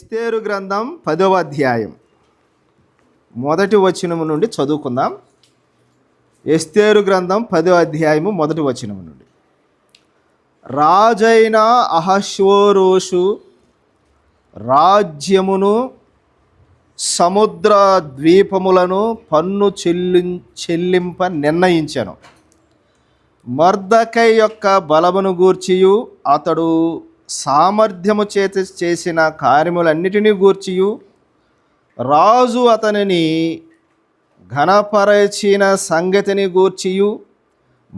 ఎస్తేరు గ్రంథం 10వ అధ్యాయం మొదటి వచనము నుండి చదువుకుందాం. ఎస్తేరు గ్రంథం 10వ అధ్యాయము మొదటి వచనము నుండి. రాజైన అహష్వేరోషు రాజ్యమును సముద్ర ద్వీపములను పన్ను చెల్లింప నిర్ణయించెను. మొర్దెకై యొక్క బలమును గూర్చియు అతడు సామర్థ్యము చేత చేసిన కార్యములన్నిటినీ గూర్చియు రాజు అతనిని ఘనపరచిన సంగతిని గూర్చియు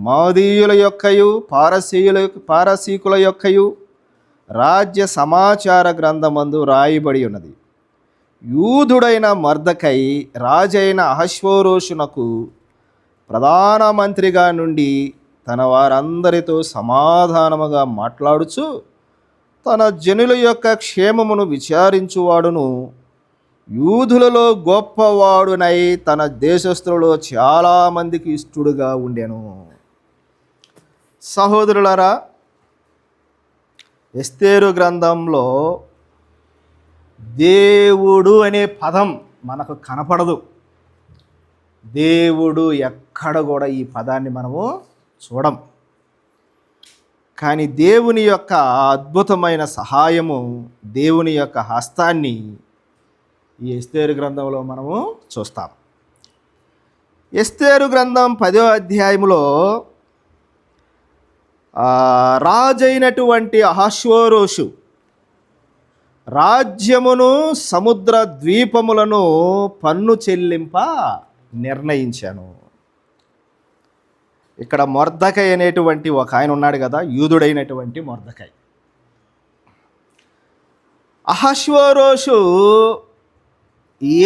మోదీయుల యొక్కయు పారసీకుల యొక్కయు రాజ్య సమాచార గ్రంథమందు రాయబడి ఉన్నది. యూదుడైన మొర్దెకై రాజైన అహష్వేరోషునకు ప్రధానమంత్రిగా నుండి తన వారందరితో సమాధానముగా మాట్లాడుచు తన జనుల యొక్క క్షేమమును విచారించువాడును యూదులలో గొప్పవాడునై తన దేశస్థులలో చాలామందికి ఇష్టడుగా ఉండెను. సహోదరులారా, ఎస్తేరు గ్రంథంలో దేవుడు అనే పదం మనకు కనపడదు. దేవుడు ఎక్కడ కూడా ఈ పదాన్ని మనము చూడం. కానీ దేవుని యొక్క అద్భుతమైన సహాయము, దేవుని యొక్క హస్తాన్ని ఈ ఎస్తేరు గ్రంథంలో మనము చూస్తాం. ఎస్తేరు గ్రంథం 10వ అధ్యాయంలో రాజైనటువంటి అహష్వేరోషు రాజ్యమును సముద్ర ద్వీపములను పన్ను చెల్లింప నిర్ణయించాను. ఇక్కడ మొర్దెకై అనేటువంటి ఒక ఆయన ఉన్నాడు కదా, యూదుడైనటువంటి మొర్దెకై. అహష్వేరోషు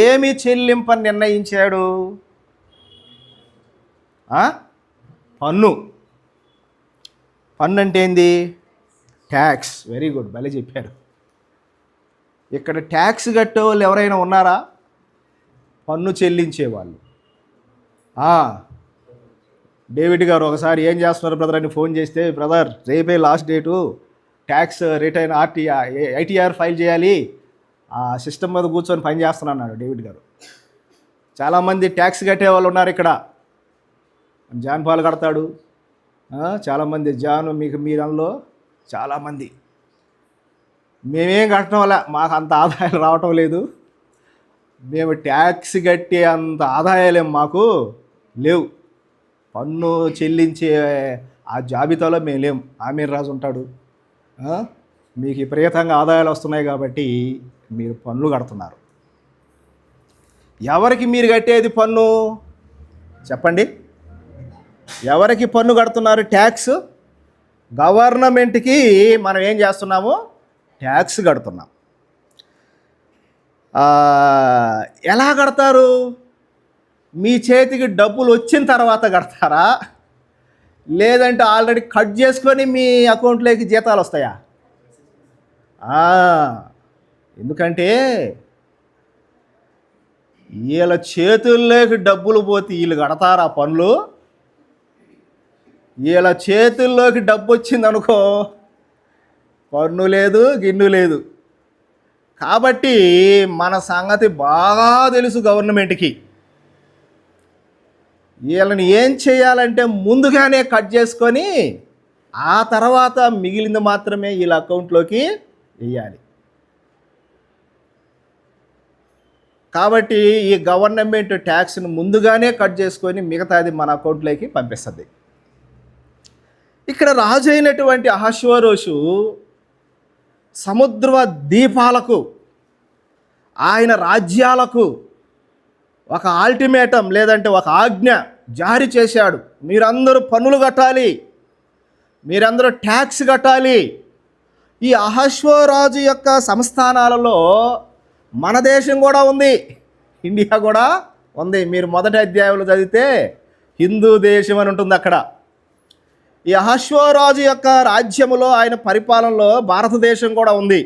ఏమి చెల్లింప నిర్ణయించాడు? పన్ను. పన్ను అంటే ఏంది? ట్యాక్స్. వెరీ గుడ్, భలే చెప్పారు. ఇక్కడ ట్యాక్స్ కట్టే వాళ్ళు ఎవరైనా ఉన్నారా? పన్ను చెల్లించేవాళ్ళు. డేవిడ్ గారు ఒకసారి ఏం చేస్తున్నారు బ్రదర్ అని ఫోన్ చేస్తే, బ్రదర్ రేపే last date, tax return ITR file చేయాలి, ఆ సిస్టమ్ మీద కూర్చొని పని చేస్తున్నాడు డేవిడ్ గారు. చాలామంది ట్యాక్స్ కట్టే వాళ్ళు ఉన్నారు ఇక్కడ. జాన్ పాలు కడతాడు, చాలామంది జాన్ మీరంలో చాలామంది. మేమేం కట్టడం వల్ల మాకు అంత ఆదాయాలు రావటం లేదు, మేము ట్యాక్స్ కట్టే అంత ఆదాయాలేం మాకు లేవు, పన్ను చెల్లించే ఆ జాబితాలో మేము లేం. ఆమీర్ రాజు ఉంటాడు, మీకు విపరీతంగా ఆదాయాలు వస్తున్నాయి కాబట్టి మీరు పన్నులు కడుతున్నారు. ఎవరికి మీరు కట్టేది పన్ను చెప్పండి? ఎవరికి పన్ను కడుతున్నారు? ట్యాక్స్. గవర్నమెంట్కి మనం ఏం చేస్తున్నాము? ట్యాక్స్ కడుతున్నాం. ఎలా కడతారు? మీ చేతికి డబ్బులు వచ్చిన తర్వాత కడతారా, లేదంటే ఆల్రెడీ కట్ చేసుకొని మీ అకౌంట్లోకి జీతాలు వస్తాయా? ఎందుకంటే వీళ్ళ చేతుల్లోకి డబ్బులు పోతే వీళ్ళు కడతారా పనులు? వీళ్ళ చేతుల్లోకి డబ్బు వచ్చిందనుకో, పన్ను లేదు, గిన్ను లేదు. కాబట్టి మన సంగతి బాగా తెలుసు గవర్నమెంట్కి. వీళ్ళని ఏం చేయాలంటే ముందుగానే కట్ చేసుకొని ఆ తర్వాత మిగిలింది మాత్రమే వీళ్ళ అకౌంట్లోకి వేయాలి. కాబట్టి ఈ గవర్నమెంట్ ట్యాక్స్ను ముందుగానే కట్ చేసుకొని మిగతాది మన అకౌంట్లోకి పంపిస్తుంది. ఇక్కడ రాజు అయినటువంటి అహష్వేరోషు సముద్ర ద్వీపాలకు, ఆయన రాజ్యాలకు ఒక అల్టిమేటం లేదంటే ఒక ఆజ్ఞ జారీ చేశాడు. మీరందరూ పన్నులు కట్టాలి, మీరందరూ ట్యాక్స్ కట్టాలి. ఈ అహష్వేరోషు యొక్క సంస్థానాలలో మన దేశం కూడా ఉంది, ఇండియా కూడా ఉంది. మీరు మొదటి అధ్యాయంలో చదివితే హిందూ దేశం అని ఉంటుంది అక్కడ. ఈ అహష్వేరోషు యొక్క రాజ్యములో, ఆయన పరిపాలనలో భారతదేశం కూడా ఉంది.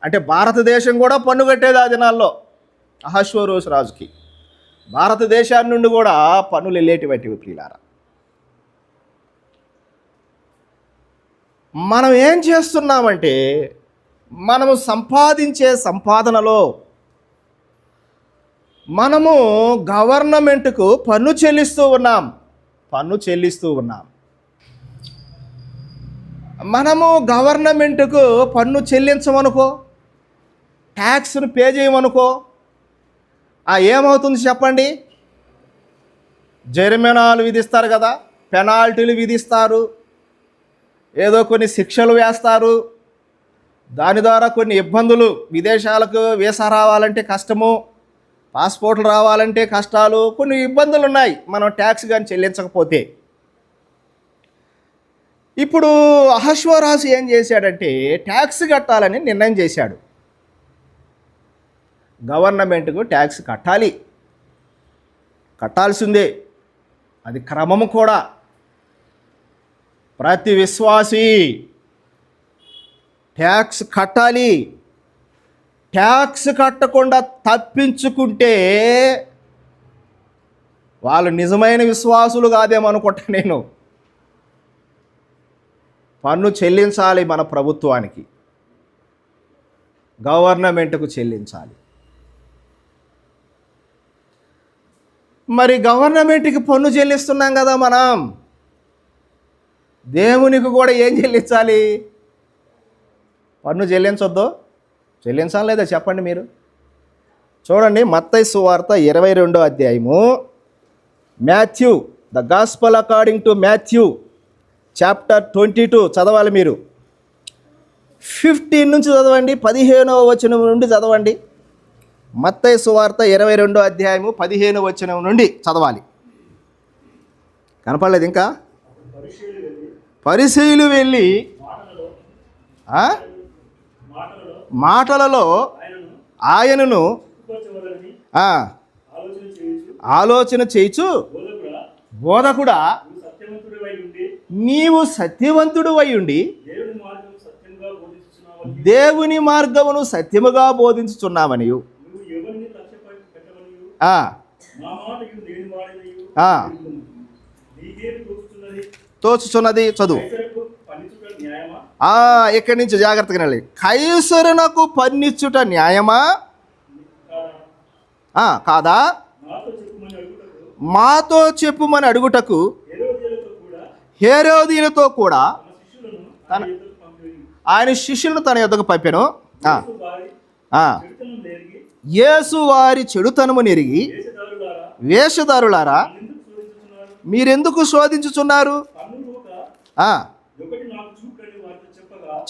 అంటే భారతదేశం కూడా పన్ను కట్టేది ఆ దినాల్లో అహష్వేరోషు రాజుకి. భారతదేశాన్ని నుండి కూడా పన్నులు వెళ్ళేటివి ప్రియులారా. మనం ఏం చేస్తున్నామంటే మనము సంపాదించే సంపాదనలో మనము గవర్నమెంట్కు పన్ను చెల్లిస్తూ ఉన్నాం. మనము గవర్నమెంట్కు పన్ను చెల్లించమనుకో, ట్యాక్స్ను పే చేయమనుకో, ఏమవుతుంది చెప్పండి? జరిమానాలు విధిస్తారు కదా, పెనాల్టీలు విధిస్తారు, ఏదో కొన్ని శిక్షలు వేస్తారు. దాని ద్వారా కొన్ని ఇబ్బందులు, విదేశాలకు వీసా రావాలంటే కష్టము, పాస్పోర్ట్లు రావాలంటే కష్టాలు, కొన్ని ఇబ్బందులు ఉన్నాయి మనం ట్యాక్స్ కానీ చెల్లించకపోతే. ఇప్పుడు అహష్వరాజు ఏం చేశాడంటే ట్యాక్స్ కట్టాలని నిర్ణయం చేశాడు. గవర్నమెంట్కు ట్యాక్స్ కట్టాల్సిందే, అది క్రమము కూడా. ప్రతి విశ్వాసి ట్యాక్స్ కట్టాలి. ట్యాక్స్ కట్టకుండా తప్పించుకుంటే వాళ్ళు నిజమైన విశ్వాసులు కాదేమనుకుంటా నేను. పన్ను చెల్లించాలి, మన ప్రభుత్వానికి, గవర్నమెంట్కు చెల్లించాలి. మరి గవర్నమెంట్కి పన్ను చెల్లిస్తున్నాం కదా మనం, దేవునికి కూడా ఏం చెల్లించాలి? పన్ను చెల్లించాలి లేదా చెప్పండి మీరు? చూడండి, మత్తయి సువార్త 22వ అధ్యాయము, Matthew, the gospel according to Matthew chapter 22 చదవాలి మీరు. 15 నుంచి చదవండి, 15వ వచనం నుండి చదవండి. మత్తయి సువార్త 22వ అధ్యాయము 15వ వచనం నుండి చదవాలి. కనపడలేదు ఇంకా? పరిసయ్యులు వెళ్ళి మాటలలో ఆయనను ఆలోచన చేయుచు, బోధకుడా, నీవు సత్యవంతుడు అయి ఉండి దేవుని మార్గమును సత్యముగా బోధించుచున్నావని తోచుచున్నది. చదువు. ఇక్కడి నుంచి జాగ్రత్తగా వెళ్ళి, కైసరునకు పన్నిచ్చుట న్యాయమా కాదా? మాతో చెప్పుమని అడుగుటకు హేరోదీయులతో కూడా ఆయన శిష్యులను తన యొద్దకు పంపెను. యేసు వారి చెడుతనము నెరిగి, వేషధారులారా, మీరెందుకు శోధించుచున్నారు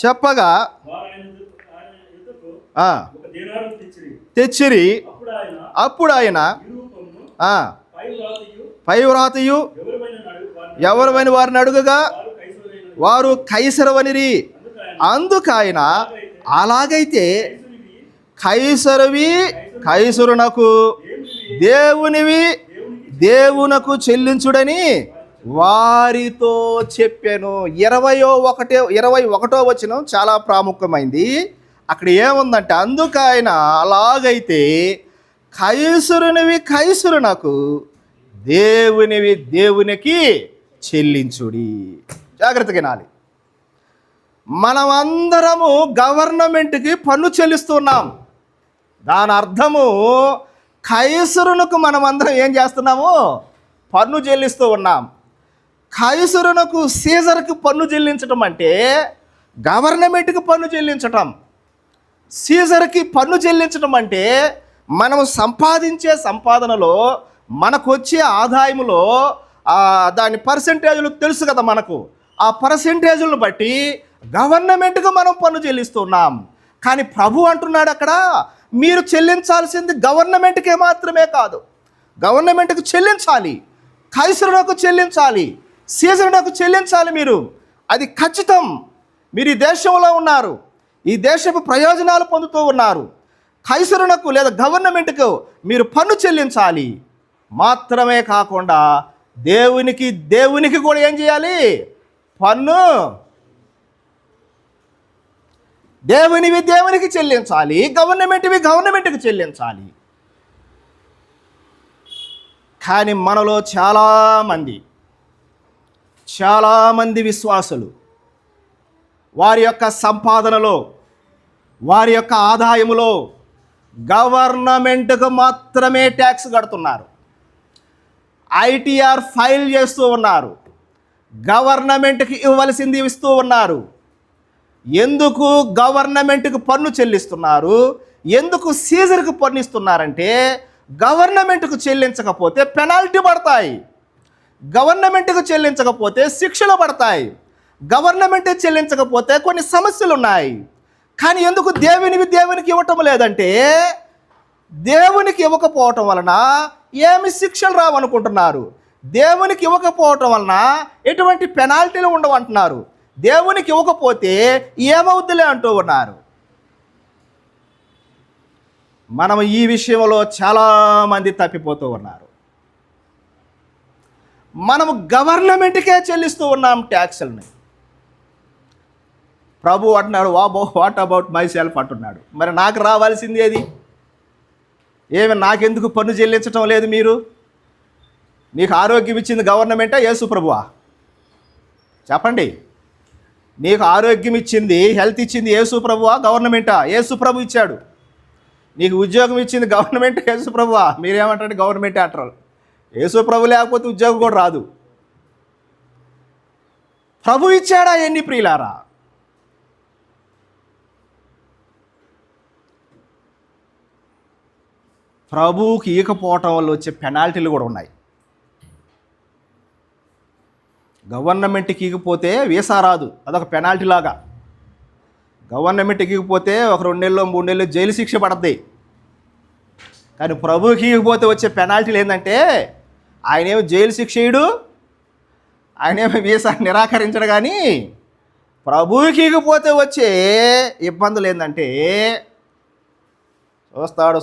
చెప్పగా తెచ్చిరి. అప్పుడు ఆయన పైవ్రాతయు ఎవరివని వారిని అడుగగా వారు కైసరవనిరి. అందుకైన అలాగైతే కైసరునకు, దేవునివి దేవునకు చెల్లించుడని వారితో చెప్పాను. 21వ వచనం చాలా ప్రాముఖ్యమైంది. అక్కడ ఏముందంటే, అందుకైన అలాగైతే కైసరునివి కైసరునకు, దేవునివి దేవునికి చెల్లించుడి. జాగ్రత్తగా వినాలి. మనమందరము గవర్నమెంట్కి పన్ను చెల్లిస్తున్నాం. దాని అర్థము కైసరునకు మనమందరం ఏం చేస్తున్నాము? పన్ను చెల్లిస్తూ ఉన్నాం. కైసరునకు, సీజర్కి పన్ను చెల్లించటం అంటే గవర్నమెంట్కి పన్ను చెల్లించటం. సీజర్కి పన్ను చెల్లించడం అంటే మనము సంపాదించే సంపాదనలో, మనకు వచ్చే ఆదాయములో దాని పర్సెంటేజ్లు తెలుసు కదా మనకు. ఆ పర్సెంటేజ్లను బట్టి గవర్నమెంట్కి మనం పన్ను చెల్లిస్తున్నాం. కానీ ప్రభు అంటున్నాడు అక్కడ, మీరు చెల్లించాల్సింది గవర్నమెంట్కే మాత్రమే కాదు, గవర్నమెంట్కి చెల్లించాలి, కైసరునకు చెల్లించాలి, సీజరునకు చెల్లించాలి. మీరు అది ఖచ్చితం. మీరు ఈ దేశంలో ఉన్నారు, ఈ దేశపు ప్రయోజనాలు పొందుతూ ఉన్నారు. కైసరునకు లేదా గవర్నమెంట్కు మీరు పన్ను చెల్లించాలి. మాత్రమే కాకుండా దేవునికి కూడా ఏం చేయాలి? పన్ను. దేవునివి దేవునికి చెల్లించాలి, గవర్నమెంట్వి గవర్నమెంట్కి చెల్లించాలి. కానీ మనలో చాలామంది విశ్వాసులు వారి యొక్క సంపాదనలో, వారి యొక్క ఆదాయములో గవర్నమెంట్కు మాత్రమే ట్యాక్స్ కడుతున్నారు. ఐటీఆర్ ఫైల్ చేస్తూ ఉన్నారు. గవర్నమెంట్కి ఇవ్వాల్సింది ఇస్తూ ఉన్నారు. ఎందుకు గవర్నమెంట్కి పన్ను చెల్లిస్తున్నారు? ఎందుకు సీజర్కి పన్ను ఇస్తున్నారంటే గవర్నమెంట్కు చెల్లించకపోతే పెనాల్టీ పడతాయి, గవర్నమెంట్కు చెల్లించకపోతే శిక్షలు పడతాయి, గవర్నమెంట్ చెల్లించకపోతే కొన్ని సమస్యలు ఉన్నాయి. కానీ ఎందుకు దేవునికి ఇవ్వటం లేదంటే దేవునికి ఇవ్వకపోవటం వలన ఏమి శిక్షలు రావనుకుంటున్నారు. దేవునికి ఇవ్వకపోవటం వలన ఎటువంటి పెనాల్టీలు ఉండవంటున్నారు. దేవునికి ఇవ్వకపోతే ఏమవుద్దులే అంటూ ఉన్నారు. మనం ఈ విషయంలో చాలామంది తప్పిపోతూ ఉన్నారు. మనము గవర్నమెంట్కే చెల్లిస్తూ ఉన్నాం ట్యాక్సులని. ప్రభు అంటున్నాడు, వాట్ అబౌట్ మై సెల్ఫ్ అంటున్నాడు. మరి నాకు రావాల్సింది ఏది? ఏమి నాకెందుకు పన్ను చెల్లించటం లేదు? మీరు నీకు ఆరోగ్యం ఇచ్చింది గవర్నమెంటా యేసు ప్రభువా? చెప్పండి. నీకు ఆరోగ్యం ఇచ్చింది, హెల్త్ ఇచ్చింది యేసు ప్రభువా గవర్నమెంటా? యేసు ప్రభు ఇచ్చాడు. నీకు ఉద్యోగం ఇచ్చింది గవర్నమెంట్ యేసు ప్రభువా? మీరేమంటారు? గవర్నమెంటే అంటారు. యేసు ప్రభు లేకపోతే ఉద్యోగం కూడా రాదు. ప్రభు ఇచ్చాడా ఎన్ని ప్రియులారా? ప్రభువుకి ఇవ్వకపోవటం వల్ల వచ్చే పెనాల్టీలు కూడా ఉన్నాయి. గవర్నమెంట్కి ఇవ్వకపోతే వీసా రాదు, అదొక పెనాల్టీ లాగా. గవర్నమెంట్కి ఇవ్వకపోతే ఒక 2 నెలలు 3 నెలలు జైలు శిక్ష పడుతుంది. కానీ ప్రభువుకి ఇవ్వకపోతే వచ్చే పెనాల్టీలు ఏంటంటే ఆయనేమో జైలు శిక్ష ఇయ్యడు, ఆయనేమో వీసా నిరాకరించడు. కానీ ప్రభువుకి ఇవ్వకపోతే వచ్చే ఇబ్బందులు ఏంటంటే చూస్తాడు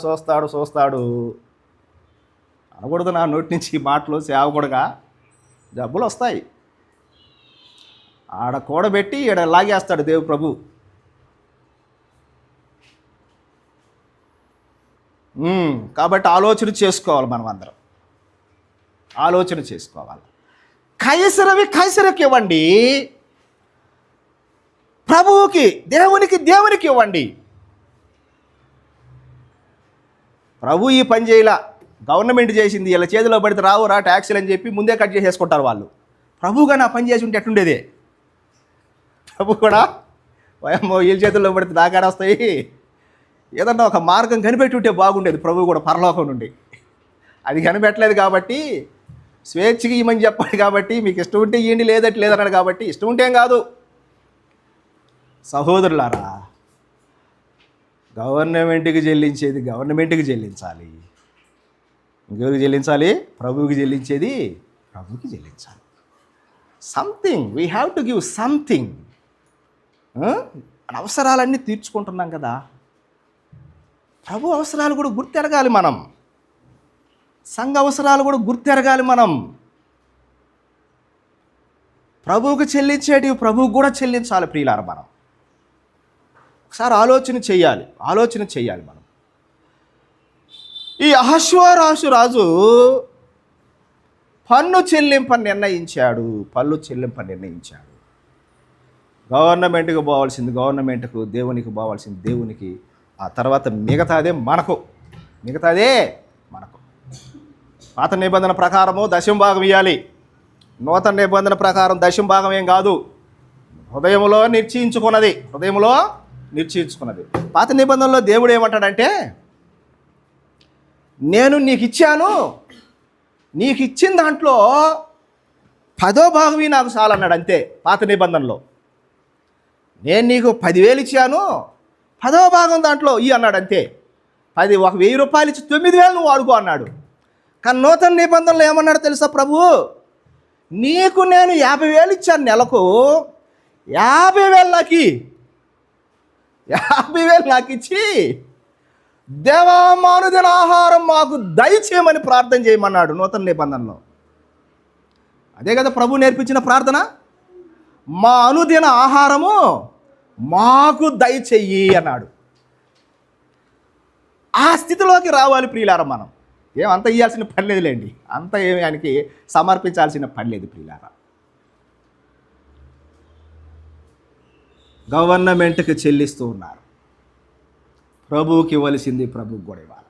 అనకూడదు. నా నోటి నుంచి ఈ మాటలు సేవకుడుగా జబ్బులు వస్తాయి. ఆడ కూడబెట్టి ఈడ లాగేస్తాడు దేవు ప్రభు. కాబట్టి ఆలోచన చేసుకోవాలి. మనం అందరం ఆలోచన చేసుకోవాలి. కైసరవి కైసరికి ఇవ్వండి, ప్రభువుకి దేవునికి ఇవ్వండి. ప్రభు ఈ పని చేయలా, గవర్నమెంట్ చేసింది. ఇలా చేతిలో పడితే రావురా ట్యాక్సీలు అని చెప్పి ముందే కట్ చేసేసుకుంటారు వాళ్ళు. ప్రభువుగా నా పని చేసి ఉంటే ఎట్టుండేదే? ప్రభు కూడా వీళ్ళ చేతుల్లో పడితే నాకాడ వస్తాయి. ఏదన్నా ఒక మార్గం కనిపెట్టి ఉంటే బాగుండేది. ప్రభు కూడా పరలోకం నుండి అది కనిపెట్టలేదు కాబట్టి స్వేచ్ఛకి ఇవ్వమని చెప్పాడు. కాబట్టి మీకు ఇష్టం ఉంటే ఇవ్వండి, లేదన్నాడు. కాబట్టి ఇష్టం ఉంటే ఏం కాదు. సహోదరులారా, గవర్నమెంట్కి చెల్లించేది గవర్నమెంట్కి చెల్లించాలి. ఇంకెవరికి చెల్లించాలి? ప్రభువుకి చెల్లించేది ప్రభువుకి చెల్లించాలి. Something we have to give something. అవసరాలన్నీ తీర్చుకుంటున్నాం కదా, ప్రభు అవసరాలు కూడా గుర్తెరగాలి. మనం సంఘ అవసరాలు కూడా గుర్తెరగాలి. మనం ప్రభువుకి చెల్లించేటివి ప్రభువుకు కూడా చెల్లించాలి. ప్రియులారా, మనం ఒకసారి ఆలోచన చేయాలి. మనం ఈ అహష్వేరోషు రాజు పన్ను చెల్లింపని నిర్ణయించాడు. గవర్నమెంట్కి పోవాల్సింది గవర్నమెంట్కు, దేవునికి పోవాల్సింది దేవునికి. ఆ తర్వాత మిగతాదే మనకు. పాత నిబంధన ప్రకారము దశమ భాగం ఇవ్వాలి. నూతన నిబంధన ప్రకారం దశమ భాగం ఏం కాదు, హృదయంలో నిశ్చయించుకున్నది. పాత నిబంధనలో దేవుడు ఏమంటాడంటే, నేను నీకు ఇచ్చాను, నీకు ఇచ్చిన దాంట్లో 10వ భాగం నాకు చాలన్నాడు. అంతే. పాత నిబంధనలో నేను నీకు 10,000 ఇచ్చాను, 10వ భాగం దాంట్లో అన్నాడు. అంతే. 1,000 రూపాయలు ఇచ్చి 9,000 నువ్వు వాడుకో అన్నాడు. కానీ నూతన నిబంధనలో ఏమన్నాడు తెలుసా ప్రభు? నీకు నేను 50,000 ఇచ్చాను, నెలకు 50,000 నాకు ఇచ్చి దేవా మా అనుదిన ఆహారం మాకు దయచేయమని ప్రార్థన చేయమన్నాడు నూతన నిబంధనలో. అదే కదా ప్రభు నేర్పించిన ప్రార్థన. మా అనుదిన ఆహారము మాకు దయచెయ్యి అన్నాడు. ఆ స్థితిలోకి రావాలి ప్రియులారా. మనం ఏమంత ఇవ్వాల్సిన పని లేదులేండి, అంత ఏమి ఆయనకి సమర్పించాల్సిన పని లేదు ప్రియులారా. గవర్నమెంట్కి చెల్లిస్తూ ఉన్నారు. ప్రభువుకి ఇవ్వవలసింది ప్రభువుకి కూడా ఇవ్వాలి.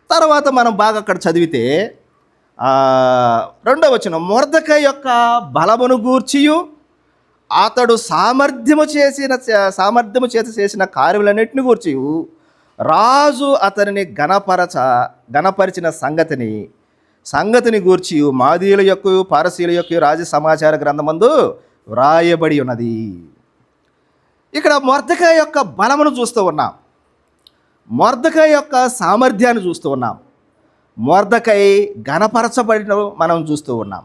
తర్వాత మనం బాగా అక్కడ చదివితే 2వ వచనం, మొర్దెకై యొక్క బలమును గూర్చియు అతడు సామర్థ్యము చేత చేసిన కార్యములన్నిటిని గూర్చి రాజు అతనిని గణపరిచిన సంగతిని గూర్చి మాదీయుల యొక్క పారసీల యొక్క రాజ సమాచార గ్రంథమందు వ్రాయబడి ఉన్నది. ఇక్కడ మొర్దెకై యొక్క బలమును చూస్తూ ఉన్నాం, మొర్దెకై యొక్క సామర్థ్యాన్ని చూస్తూ ఉన్నాం, మొర్దెకై గణపరచబడిన మనం చూస్తూ ఉన్నాం.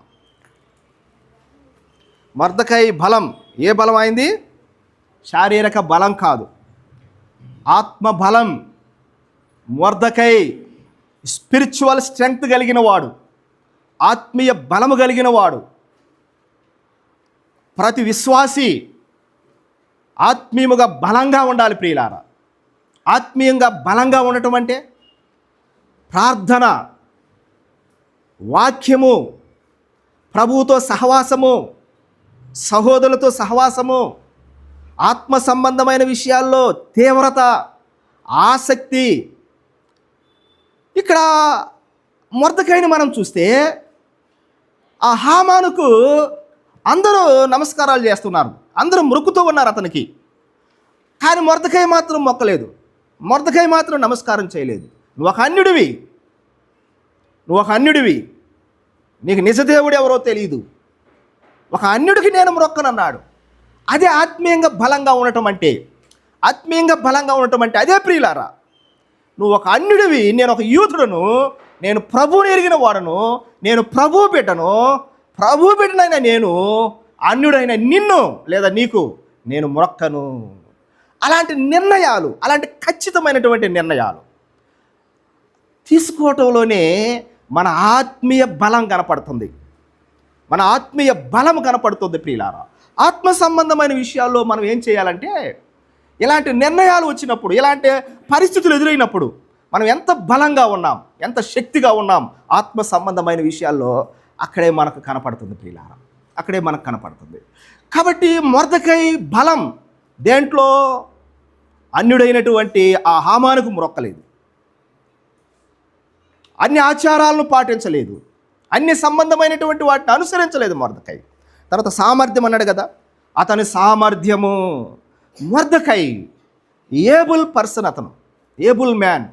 మొర్దెకై బలం ఏ బలం అయింది? శారీరక బలం కాదు, ఆత్మ బలం. మొర్దెకై స్పిరిచువల్ స్ట్రెంగ్త్ కలిగిన వాడు, ఆత్మీయ బలము కలిగిన వాడు. ప్రతి విశ్వాసి ఆత్మీయముగా బలంగా ఉండాలి ప్రియులారా. ఆత్మీయంగా బలంగా ఉండటం అంటే ప్రార్థన, వాక్యము, ప్రభువుతో సహవాసము, సహోదరులతో సహవాసము, ఆత్మ సంబంధమైన విషయాల్లో తీవ్రత, ఆసక్తి. ఇక్కడ మొర్దెకైని మనం చూస్తే ఆ హామానుకు అందరూ నమస్కారాలు చేస్తున్నారు, అందరూ మొక్కుతూ ఉన్నారు అతనికి. కానీ మొర్దెకై మాత్రం మొక్కలేదు, మొర్దెకై మాత్రం నమస్కారం చేయలేదు. నువ్వు ఒక అన్యుడివి, నీకు నిజదేవుడు ఎవరో తెలియదు, ఒక అన్యుడికి నేను మొక్కనన్నాడు. అదే ఆత్మీయంగా బలంగా ఉండటం అంటే. ఆత్మీయంగా బలంగా ఉండటం అంటే అదే ప్రియులారా. నువ్వు ఒక అన్యుడివి, నేను ఒక యూదుడను, నేను ప్రభువుని ఎరిగిన వాడను, నేను ప్రభువు బిడ్డనైన నేను అన్యుడైన నిన్ను లేదా నీకు నేను మొక్కను. అలాంటి నిర్ణయాలు, అలాంటి ఖచ్చితమైనటువంటి నిర్ణయాలు తీసుకోవటంలోనే మన ఆత్మీయ బలం కనపడుతుంది, మన ఆత్మీయ బలం కనపడుతుంది ప్రియులారా. ఆత్మ సంబంధమైన విషయాల్లో మనం ఏం చేయాలంటే, ఇలాంటి నిర్ణయాలు వచ్చినప్పుడు, ఇలాంటి పరిస్థితులు ఎదురైనప్పుడు మనం ఎంత బలంగా ఉన్నాం, ఎంత శక్తిగా ఉన్నాం ఆత్మ సంబంధమైన విషయాల్లో, అక్కడే మనకు కనపడుతుంది ప్రియులారా, అక్కడే మనకు కనపడుతుంది. కాబట్టి మొర్దెకై బలం దేంట్లో? అన్యుడైనటువంటి ఆ హామానుకు మొక్కలేదు, అన్ని ఆచారాలను పాటించలేదు, అన్ని సంబంధమైనటువంటి వాటిని అనుసరించలేదు మొర్దెకై. తర్వాత సామర్థ్యం అన్నాడు కదా, అతని సామర్థ్యము. మొర్దెకై ఏబుల్ పర్సన్, అతను ఏబుల్ మ్యాన్,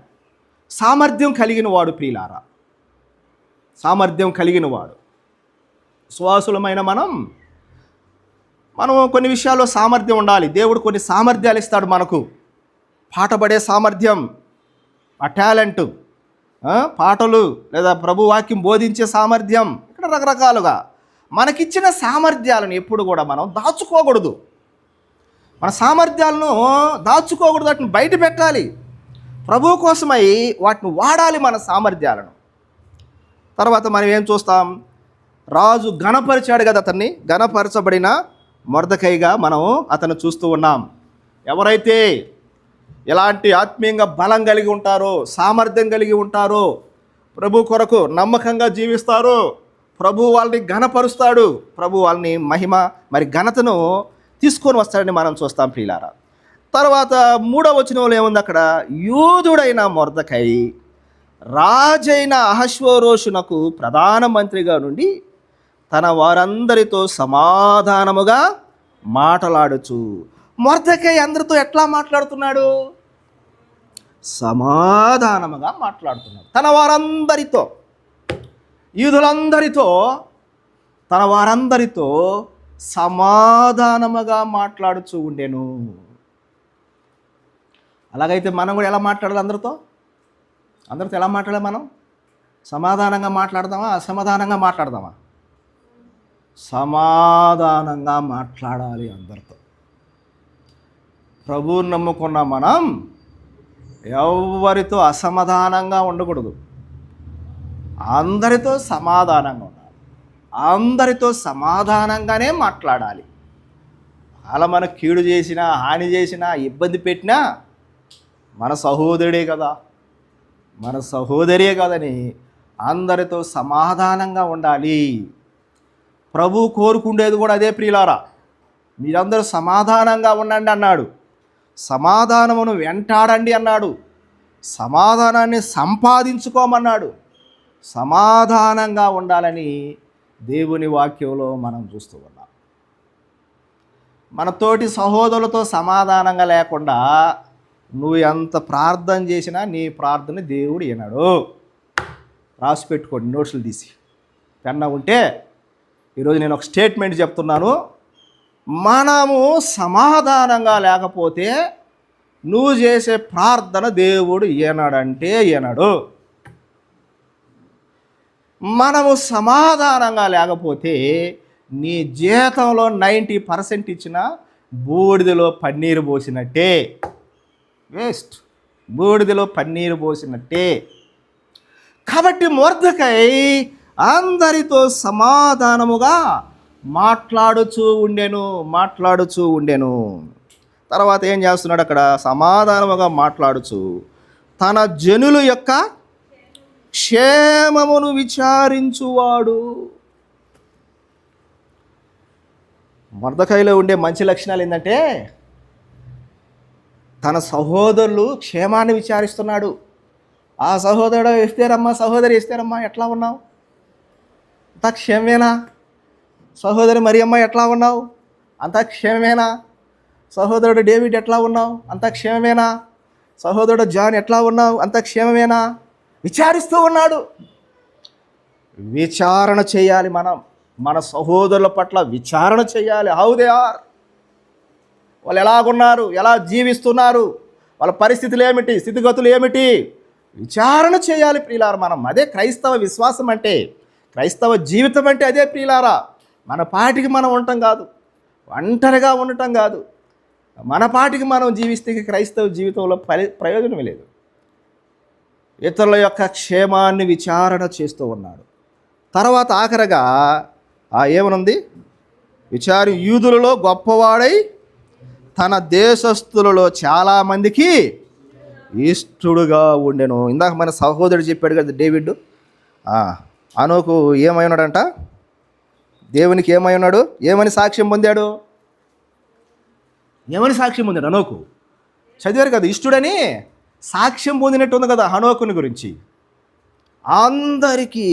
సామర్థ్యం కలిగిన వాడు ప్రియులారా, సామర్థ్యం కలిగిన వాడు. విశ్వాసులమైన మనం కొన్ని విషయాల్లో సామర్థ్యం ఉండాలి. దేవుడు కొన్ని సామర్థ్యాలు ఇస్తాడు మనకు. పాట పడే సామర్థ్యం, ఆ టాలెంట్, పాటలు లేదా ప్రభు వాక్యం బోధించే సామర్థ్యం, ఇక్కడ రకరకాలుగా మనకిచ్చిన సామర్థ్యాలను ఎప్పుడు కూడా మనం దాచుకోకూడదు. మన సామర్థ్యాలను దాచుకోకూడదు, వాటిని బయట పెట్టాలి. ప్రభు కోసమై వాటిని వాడాలి, మన సామర్థ్యాలను. తర్వాత మనం ఏం చూస్తాం? రాజు గణపరిచాడు కదా అతన్ని, గణపరచబడిన మొర్దెకైగా మనం అతను చూస్తూ ఉన్నాం. ఎవరైతే ఎలాంటి ఆత్మీయంగా బలం కలిగి ఉంటారో, సామర్థ్యం కలిగి ఉంటారో, ప్రభు కొరకు నమ్మకంగా జీవిస్తారో, ప్రభు వాళ్ళని ఘనపరుస్తాడు, ప్రభు వాళ్ళని మహిమ ఘనతను తీసుకొని వస్తాడని మనం చూస్తాం ప్రియులారా. తర్వాత 3వ వచనంలో ఏముంది? అక్కడ యూదుడైన మొర్దెకై రాజైన అహష్వేరోషునకు ప్రధానమంత్రిగా నుండి తన వారందరితో సమాధానముగా మాట్లాడుచు. మొర్దెకై అందరితో ఎట్లా మాట్లాడుతున్నాడు? సమాధానముగా మాట్లాడుతున్నాడు. తన వారందరితో, యూదులందరితో, తన వారందరితో సమాధానముగా మాట్లాడుచూ ఉండెను. అలాగైతే మనం కూడా ఎలా మాట్లాడాలి? అందరితో ఎలా మాట్లాడాలి? మనం సమాధానంగా మాట్లాడదామా, అసమాధానంగా మాట్లాడదామా? సమాధానంగా మాట్లాడాలి అందరితో. ప్రభువుని నమ్ముకున్న మనం ఎవరితో అసమాధానంగా ఉండకూడదు, అందరితో సమాధానంగా ఉండాలి, అందరితో సమాధానంగానే మాట్లాడాలి. అలా మనకు కీడు చేసినా, హాని చేసినా, ఇబ్బంది పెట్టినా మన సహోదరుడే కదా, మన సహోదరియే కదని అందరితో సమాధానంగా ఉండాలి. ప్రభు కోరుకుండేది కూడా అదే ప్రియులారా. మీరందరూ సమాధానంగా ఉండండి అన్నాడు. సమాధానమును వెంటాడండి అన్నాడు. సమాధానాన్ని సంపాదించుకోమన్నాడు. సమాధానంగా ఉండాలని దేవుని వాక్యంలో మనం చూస్తూ ఉన్నాం. మన తోటి సహోదరులతో సమాధానంగా లేకుండా నువ్వు ఎంత ప్రార్థన చేసినా నీ ప్రార్థన దేవుడు వినడు. రాసి పెట్టుకోండి, నోట్స్లు తీసి పెన్న ఉంటే. ఈరోజు నేను ఒక స్టేట్మెంట్ చెప్తున్నాను. మనము సమాధానంగా లేకపోతే నువ్వు చేసే ప్రార్థన దేవుడు ఏనాడంటే ఏనాడు. మనము సమాధానంగా లేకపోతే నీ జీతంలో 90% ఇచ్చినా బూడిదలో పన్నీరు పోసినట్టే, వేస్ట్, బూడిదలో పన్నీరు పోసినట్టే. కాబట్టి మొర్దెకై అందరితో సమాధానముగా మాట్లాడుచూ ఉండెను. తర్వాత ఏం చేస్తున్నాడు అక్కడ? సమాధానముగా మాట్లాడుచూ తన జనుల యొక్క క్షేమమును విచారించువాడు. మొర్దెకైలో ఉండే మంచి లక్షణాలు ఏంటంటే తన సహోదరులు క్షేమాన్ని విచారిస్తున్నాడు. ఆ సహోదరుడు ఎస్తేరమ్మా, సహోదరి ఎస్తేరమ్మా ఎట్లా ఉన్నావు? అంతా క్షేమేనా? సహోదరి మరియమ్మ ఎట్లా ఉన్నావు? అంతా క్షేమమేనా? సహోదరుడు డేవిడ్ ఎట్లా ఉన్నావు? అంతా క్షేమమేనా? సహోదరుడు జాన్ ఎట్లా ఉన్నావు? అంతా క్షేమమేనా? విచారిస్తూ ఉన్నాడు. విచారణ చేయాలి. మన సహోదరుల పట్ల విచారణ చేయాలి. హౌ దే ఆర్, వాళ్ళు ఎలాగున్నారు, ఎలా జీవిస్తున్నారు, వాళ్ళ పరిస్థితులు ఏమిటి, స్థితిగతులు ఏమిటి, విచారణ చేయాలి ప్రియులారా. అదే క్రైస్తవ విశ్వాసం అంటే, క్రైస్తవ జీవితం అంటే అదే ప్రియులారా. మన పాటికి మనం ఉండటం కాదు, ఒంటరిగా ఉండటం కాదు. మన పాటికి మనం జీవిస్తే క్రైస్తవ జీవితంలో ప్రయోజనం లేదు. ఇతరుల యొక్క క్షేమాన్ని విచారణ చేస్తూ ఉన్నాడు. తర్వాత ఆఖరగా ఏమనుంది? యూదులలో గొప్పవాడై తన దేశస్థులలో చాలామందికి ఇష్టడుగా ఉండెను. ఇందాక మన సహోదరుడు చెప్పాడు కదా డేవిడ్, హనోకు ఏమై ఉన్నాడంట? దేవునికి ఏమై ఉన్నాడు? ఏమని సాక్ష్యం పొందాడు? హనోకు చదివారు కదా, ఇష్టడని సాక్ష్యం పొందినట్టు ఉంది కదా హనోకుని గురించి. అందరికీ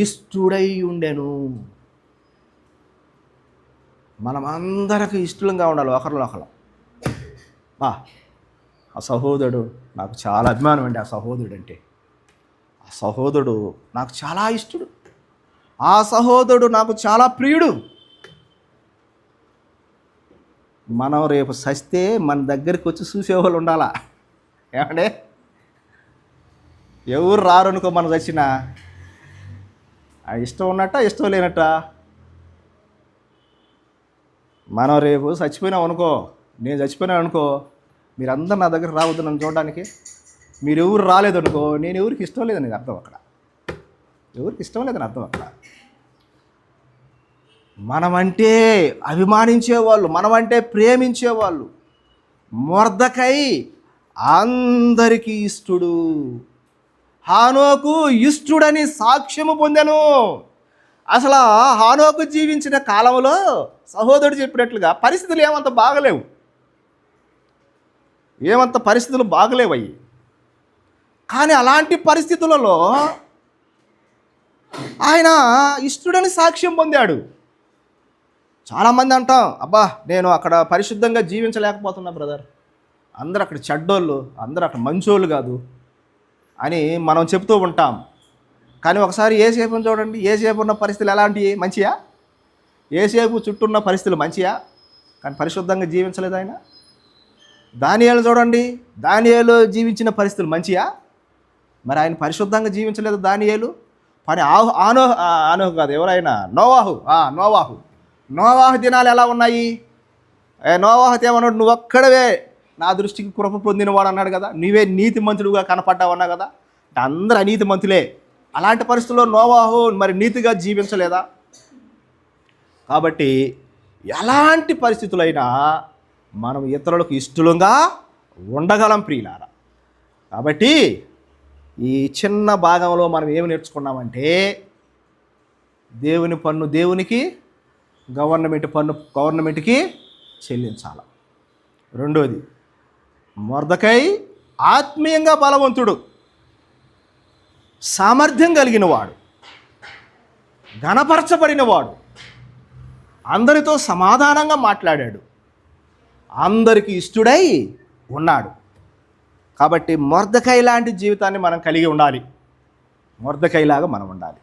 ఇష్టడై ఉండెను. మనం అందరికీ ఇష్టంగా ఉండాలి ఒకరిలో ఒకరు. ఆ సహోదరుడు నాకు చాలా అభిమానం అండి. ఆ సహోదరుడు నాకు చాలా ఇష్టడు. ఆ సహోదరుడు నాకు చాలా ప్రియుడు. మనం రేపు సస్తే మన దగ్గరికి వచ్చి చూసేవాళ్ళు ఉండాలా? ఏమంటే ఎవరు రారు అనుకో, మనం చచ్చినా ఇష్టం ఉన్నట్ట ఇష్టం లేనట్ట. మనం రేపు చచ్చిపోయినాం అనుకో, నేను చచ్చిపోయినా అనుకో, మీరందరూ నా దగ్గర రావద్దు నన్ను చూడడానికి. మీరు ఎవరు రాలేదనుకో, నేను ఎవరికి ఇష్టం లేదని అర్థం అక్కడ. ఎవరికి ఇష్టం లేదని అర్థం అక్కడ. మనమంటే అభిమానించేవాళ్ళు, మనమంటే ప్రేమించేవాళ్ళు. మొర్దెకై అందరికీ ఇష్టడు. హనోకు ఇష్టడని సాక్ష్యము పొందెను. అసలు హనోకు జీవించిన కాలంలో సహోదరుడు చెప్పినట్లుగా పరిస్థితులు ఏమంత బాగలేవయ్యి. కానీ అలాంటి పరిస్థితులలో ఆయన ఇష్టడని సాక్ష్యం పొందాడు. చాలామంది అంటాం, అబ్బా నేను అక్కడ పరిశుద్ధంగా జీవించలేకపోతున్నా బ్రదర్, అందరూ అక్కడ చెడ్డోళ్ళు, అందరూ అక్కడ మంచోళ్ళు కాదు అని మనం చెప్తూ ఉంటాం. కానీ ఒకసారి ఏసేపుని చూడండి. ఏసేపు ఉన్న పరిస్థితులు ఎలాంటివి? మంచియా? ఏసేపు చుట్టూ ఉన్న పరిస్థితులు మంచియా? కానీ పరిశుద్ధంగా జీవించలేదు ఆయన. దానియేలు చూడండి, దానియేలు జీవించిన పరిస్థితులు మంచియా? మరి ఆయన పరిశుద్ధంగా జీవించలేదు దానియేలు. కానీ ఆనోహు కాదు, ఎవరైనా నోవాహు దినాలు ఎలా ఉన్నాయి? నోవాహు ఏమన్నాడు? నువ్వు ఒక్కడవే నా దృష్టికి కృప పొందినవాడు అన్నాడు కదా, నువ్వే నీతిమంతుడుగా కనపడ్డావన్నా కదా. అందరూ అనీతిమంతులే. అలాంటి పరిస్థితుల్లో నోవాహు మరి నీతిగా జీవించలేదా? కాబట్టి ఎలాంటి పరిస్థితులైనా మనం ఇతరులకు ఇష్టలుగా ఉండగలం ప్రియులారా. కాబట్టి ఈ చిన్న భాగంలో మనం ఏమి నేర్చుకున్నామంటే, దేవుని పన్ను దేవునికి, గవర్నమెంట్ పన్ను గవర్నమెంట్కి చెల్లించాలి. రెండోది, మొర్దకై ఆత్మీయంగా బలవంతుడు, సామర్థ్యం కలిగిన వాడు, ఘనపరచబడినవాడు, అందరితో సమాధానంగా మాట్లాడాడు, అందరికీ ఇష్టడై ఉన్నాడు. కాబట్టి మొర్దకై లాంటి జీవితాన్ని మనం కలిగి ఉండాలి. మొర్దకైలాగా మనం ఉండాలి.